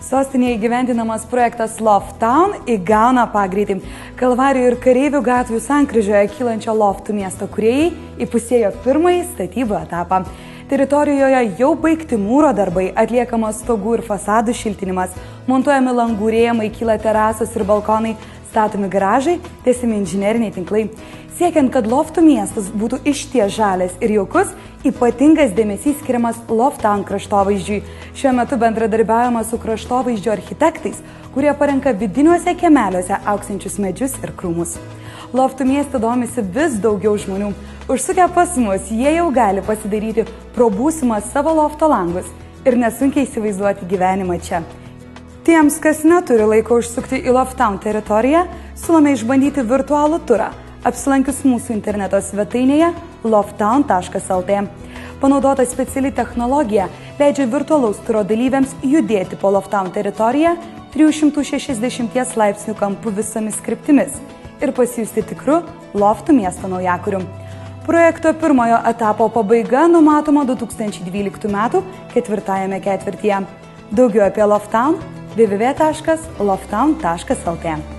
Sostinėje įgyvendinamas projektas Loftown įgauna pagreitį. Kalvarijų ir Kareivių gatvių sankryžoje kylančio loftų miesto kūrėjai įpusėjo pirmąjį statybų etapą. Teritorijoje jau baigti mūro darbai, atliekamas stogų ir fasadų šiltinimas, montuojami langų rėmai, kyla terasos ir balkonai, statomi garažai, tiesiami inžineriniai tinklai. Siekiant, kad loftų miestas būtų išties žalias ir jaukus, ypatingas dėmesys skiriamas Loftown kraštovaizdžiui. Šiuo metu bendradarbiaujama su kraštovaizdžio architektais, kurie parenka vidiniuose kiemeliuose augsiančius medžius ir krūmus. Loftų miestą domisi vis daugiau žmonių. Užsukę pas mus, jie jau gali pasidaryti pro būsimą savo lofto langus ir nesunkiai įsivaizduoti gyvenimą čia. Tiems, kas neturi laiko užsukti į Loftown teritoriją, siūlome išbandyti virtualų turą, apsilankius mūsų interneto svetainėje loftown.lt. Panaudota speciali technologija leidžia virtualaus turo dalyviams judėti po Loftown teritoriją 360 laipsnių kampu visomis kryptimis ir pasijusti tikru loftų miesto naujakuriu. Projekto pirmojo etapo pabaiga numatoma 2012 m. ketvirtajame ketvirtyje. Daugiau apie Loftown www.loftown.lt.